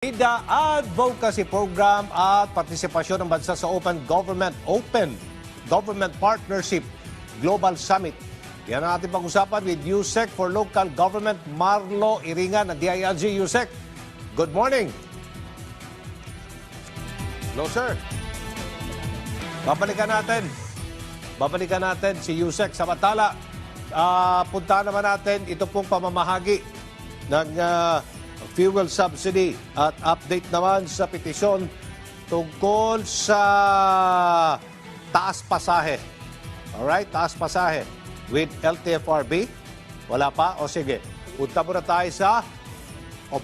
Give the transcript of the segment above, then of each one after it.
Ida Advocacy Program at partisipasyon ng bansa sa Open Government Partnership Global Summit. Yan ang ating pag-usapan with USEC for Local Government, Marlo Iringan ng DILG. USEC, good morning. Hello, sir. Babalikan natin si USEC. Samantala, punta naman natin ito pong pamamahagi ng fuel subsidy at update naman sa petisyon tungkol sa taas pasahe. Alright, taas pasahe with LTFRB. Wala pa? O sige, punta muna tayo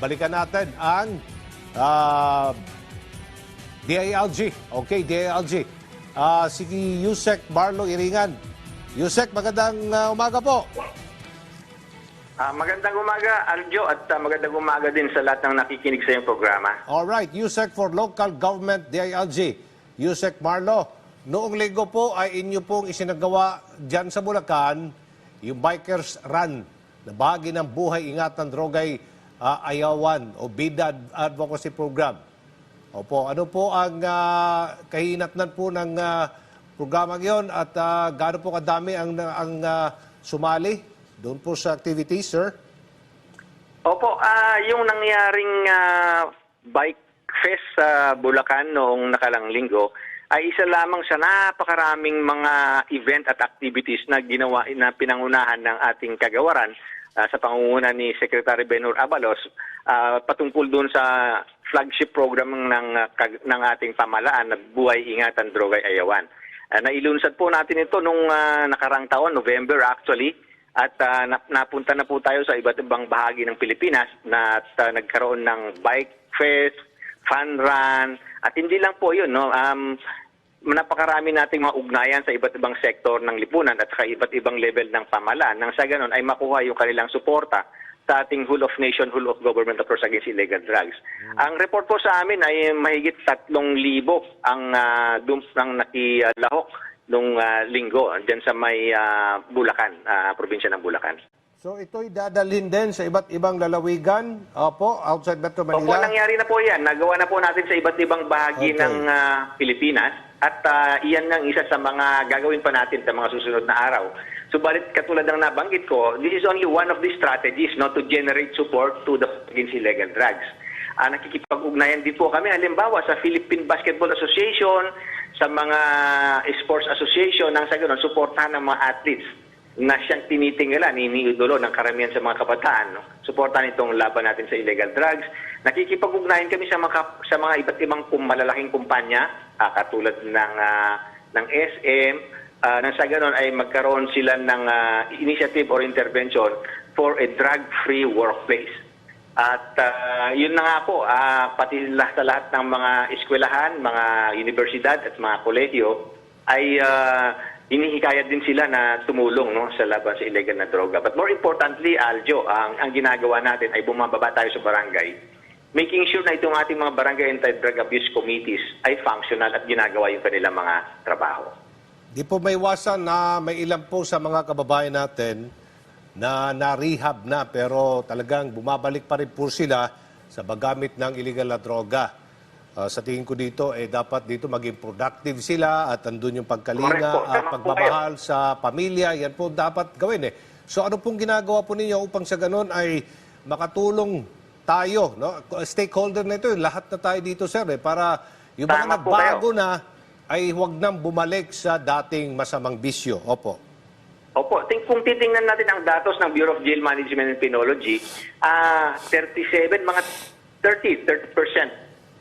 balikan natin ang DILG. Okay, DILG. Si USEC Marlo Iringan. USEC, magandang umaga po. Magandang umaga, Aljo, at magandang umaga din sa lahat ng nakikinig sa iyong programa. Alright, USEC for Local Government, DILG. USEC Marlo, noong linggo po ay inyo pong isinagawa dyan sa Bulacan, yung Bikers Run, na bahagi ng Buhay Ingatan Drogay Ayawan o BIDA Advocacy Program. Opo, ano po ang kahinatnan po ng programang yon at gaano po kadami ang sumali doon po sa activities, sir? Opo, yung nangyaring bike fest sa Bulacan noong nakalang linggo ay isa lamang sa napakaraming mga event at activities na ginawa na pinangunahan ng ating kagawaran sa pangunguna ni Secretary Benhur Abalos patungkol doon sa flagship program ng ating pamahalaan na Buhay Ingatan Drogay Ayawan. Nailunsad po natin ito nung nakarang taon, November actually. At napunta na po tayo sa iba't ibang bahagi ng Pilipinas na nagkaroon ng bike fest, fun run, at hindi lang po yun, no? Napakarami nating mga ugnayan sa iba't ibang sektor ng lipunan at sa iba't ibang level ng pamahalaan nang sa ganon ay makuha yung kanilang suporta sa ating whole of nation, whole of government approach against illegal drugs. Ang report po sa amin ay mahigit 3,000 ang nakilahok nung linggo dyan sa may Bulacan, probinsya ng Bulacan. So ito'y dadalhin din sa iba't ibang lalawigan outside Metro Manila? Opo, nangyari na po yan. Nagawa na po natin sa iba't ibang bahagi ng Pilipinas at iyan ang isa sa mga gagawin pa natin sa mga susunod na araw. Subalit katulad ng nabanggit ko, this is only one of the strategies to generate support to the against illegal drugs. Nakikipag-ugnayan din po kami halimbawa sa Philippine Basketball Association, sa mga sports association nang sa ganoon suportahan ng mga athletes na siyang tinitingala, iniidolo ng karamihan sa mga kabataan. Suportahan itong laban natin sa illegal drugs. Nakikipag-ugnayan kami sa mga iba't ibang malalaking kumpanya katulad ng SM. Nang sa ganoon ay magkaroon sila ng initiative or intervention for a drug-free workplace. At yun na nga po, pati sa lahat ng mga eskwelahan, mga universidad at mga kolehiyo ay hinihikayat din sila na tumulong sa laban sa illegal na droga. But more importantly, Aljo, ang ginagawa natin ay bumababa tayo sa barangay, making sure na itong ating mga barangay anti-drug abuse committees ay functional at ginagawa yung kanilang mga trabaho. Di po may iwasan na may ilan po sa mga kababayan natin na na-rehab na pero talagang bumabalik pa rin po sila sa paggamit ng illegal na droga. Sa tingin ko dito, dapat dito maging productive sila at andun yung pagkalinga at pagmamahal sa pamilya. Yan po dapat gawin. So ano pong ginagawa po ninyo upang sa ganun ay makatulong tayo? No? Stakeholder na ito, lahat na tayo dito, sir, para yung mga nagbago na ay huwag nang bumalik sa dating masamang bisyo. Opo. Opo, kung titingnan natin ang datos ng Bureau of Jail Management and Penology, 30%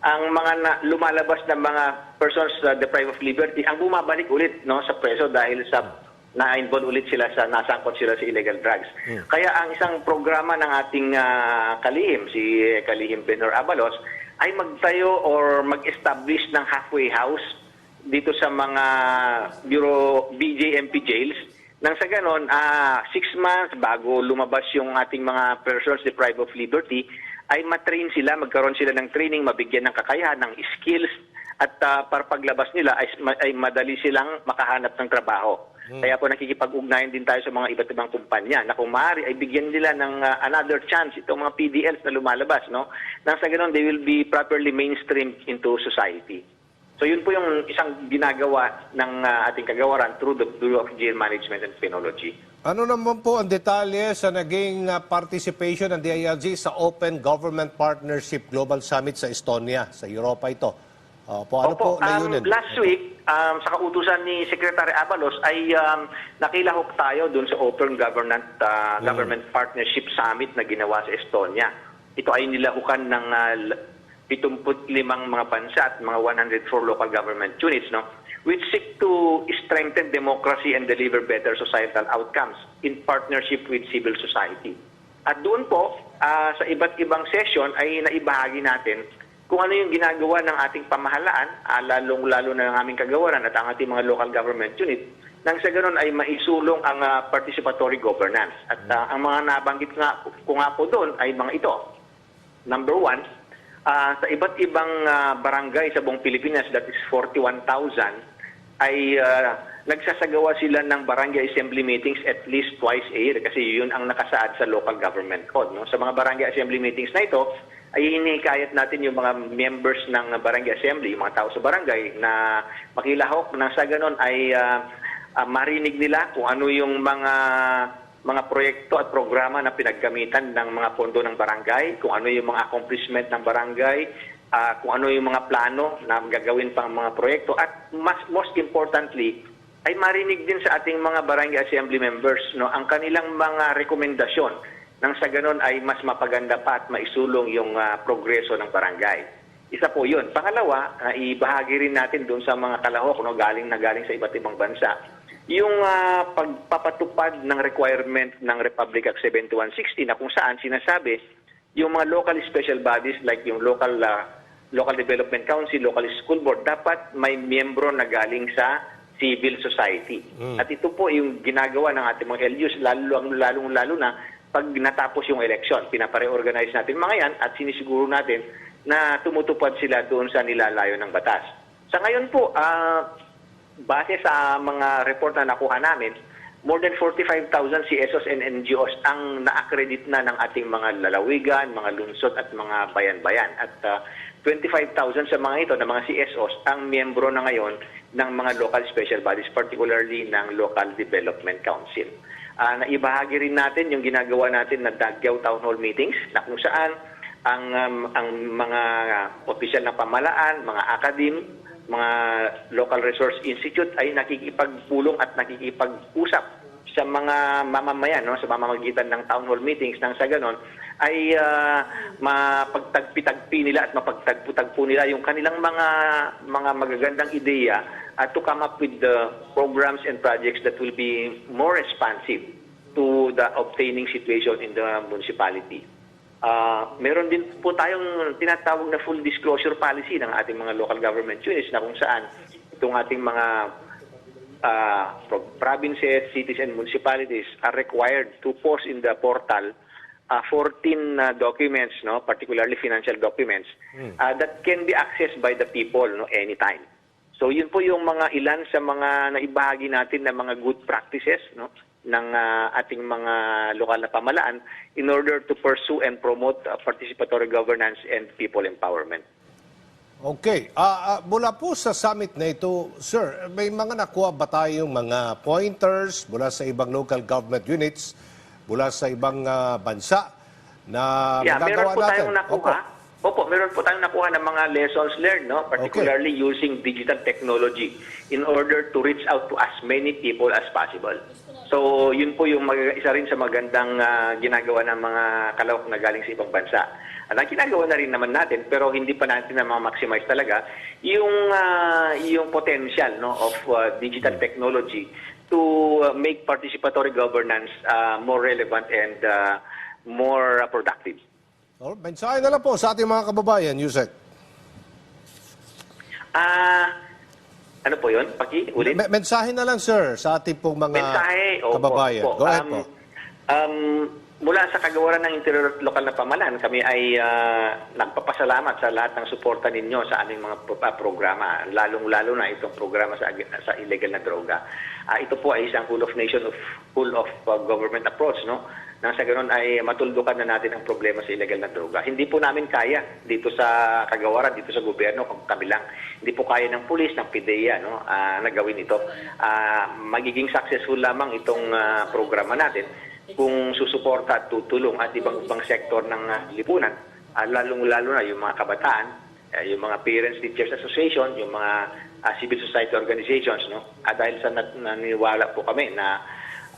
ang mga lumalabas ng mga persons deprived of liberty ang bumabalik ulit sa preso dahil sa na-involve ulit sila nasangkot sila sa illegal drugs. Kaya ang isang programa ng ating kalihim, si Kalihim Benhur Abalos, ay magtayo or mag-establish ng halfway house dito sa mga Bureau BJMP jails. Nang sa ganon, 6 months bago lumabas yung ating mga persons deprived of liberty, ay matrain sila, magkaroon sila ng training, mabigyan ng kakayahan, ng skills, at para paglabas nila ay madali silang makahanap ng trabaho. Kaya po nakikipag-ugnayan din tayo sa mga iba't ibang kumpanya na kung maaari ay bigyan nila ng another chance itong mga PDLs na lumalabas, no? Nang sa ganun, they will be properly mainstreamed into society. So yun po yung isang ginagawa ng ating kagawaran through the Bureau of Engineering Management and Technology. Ano naman po ang detalye sa naging participation ng DILG sa Open Government Partnership Global Summit sa Estonia, sa Europa ito? Ano po layunin? Last week, sa kautusan ni Secretary Abalos ay nakilahok tayo dun sa Open Government Partnership Summit na ginawa sa Estonia. Ito ay nilahukan ng 75 mga bansa at mga 104 local government units, no, which seek to strengthen democracy and deliver better societal outcomes in partnership with civil society. At doon po, sa iba't ibang session ay naibahagi natin kung ano yung ginagawa ng ating pamahalaan, lalong-lalo na ng aming kagawaran at ang ating mga local government unit, nang sa ganun ay maisulong ang participatory governance. At ang mga nabanggit ko nga po doon ay mga ito. Number one, sa iba't ibang barangay sa buong Pilipinas, that is 41,000, ay nagsasagawa sila ng barangay assembly meetings at least twice a year kasi yun ang nakasaad sa local government code. No? Sa mga barangay assembly meetings na ito, ay hinihikayat natin yung mga members ng barangay assembly, yung mga tao sa barangay na makilahok na sa ganon ay marinig nila kung ano yung mga proyekto at programa na pinaggamitan ng mga pondo ng barangay, kung ano yung mga accomplishment ng barangay, kung ano yung mga plano na gagawin pang mga proyekto, at most importantly, ay marinig din sa ating mga barangay assembly members, no, ang kanilang mga rekomendasyon nang sa ganon ay mas mapaganda pa at maisulong yung progreso ng barangay. Isa po yun. Pangalawa, ibahagi rin natin doon sa mga kalahok, no, galing sa iba't ibang bansa, yung pagpapatupad ng requirement ng Republic Act 7160 na kung saan sinasabi yung mga local special bodies like yung local development council, local school board, dapat may miyembro na galing sa civil society. At ito po yung ginagawa ng ating mga LGUs, lalo na pag natapos yung election. Pinapare-organize natin mga yan at sinisiguro natin na tumutupad sila doon sa nilalayo ng batas. Sa ngayon po, base sa mga report na nakuha namin, more than 45,000 CSOs and NGOs ang na-accredit na ng ating mga lalawigan, mga lungsod at mga bayan-bayan. At 25,000 sa mga ito na mga CSOs ang miyembro na ngayon ng mga local special bodies, particularly ng Local Development Council. Naibahagi rin natin yung ginagawa natin na Dagueao Town Hall meetings na kung saan ang mga opisyal ng pamahalaan, mga academe, mga local resource institute ay nakikipagpulong at nakikipag-usap sa mga mamamayan, no, sa mamamagitan ng town hall meetings nang sa ganon ay mapagtagpi-tagpi nila at mapagtagpo-tagpo nila yung kanilang mga magagandang ideya at to come up with the programs and projects that will be more responsive to the obtaining situation in the municipality. Meron din po tayong tinatawag na full disclosure policy ng ating mga local government units na kung saan itong ating mga provinces, cities, and municipalities are required to post in the portal 14 documents, no, particularly financial documents, that can be accessed by the people, no, anytime. So yun po yung mga ilan sa mga naibahagi natin na mga good practices, no, ng ating mga lokal na pamahalaan in order to pursue and promote participatory governance and people empowerment. Okay. Mula po sa summit na ito, sir, may mga nakuha ba tayong mga pointers mula sa ibang local government units, mula sa ibang bansa na magagawa meron po natin? tayong nakuha. Opo, meron po tayong nakuha ng mga lessons learned, no? Particularly using digital technology in order to reach out to as many people as possible. So, yun po yung isa rin sa magandang ginagawa ng mga kalahok na galing sa ibang bansa. At ang ginagawa na rin naman natin, pero hindi pa natin na maximize talaga, yung potential, no, of digital technology to make participatory governance more relevant and more productive. Mensahe na lang po sa ating mga kababayan, Yusek. Ano po yun? Ulit? Mensahe na lang, sir, sa ating pong mga Mensahe? kababayan. Opo. Go ahead po. mula sa kagawaran ng Interior at Lokal na Pamahalaan, kami ay nagpapasalamat sa lahat ng suporta ninyo sa aming mga programa, lalong-lalo na itong programa sa illegal na droga. Ito po ay isang whole of government approach, no? Nang sa ganoon ay matuldukan na natin ang problema sa illegal na droga. Hindi po namin kaya dito sa kagawaran, dito sa gobyerno, kung kami lang. Hindi po kaya ng pulis, ng PIDEA, no, na gawin ito. Magiging successful lamang itong programa natin kung susuporta at tutulong at ibang sektor ng lipunan, lalong-lalo na yung mga kabataan, yung mga Parents Teachers Association, yung mga civil society organizations, no? Dahil sa naniniwala po kami na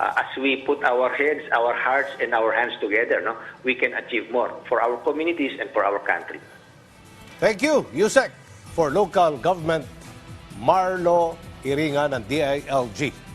as we put our heads, our hearts, and our hands together, no, we can achieve more for our communities and for our country. Thank you, Yusek, for Local Government Marlo Iringa ng DILG.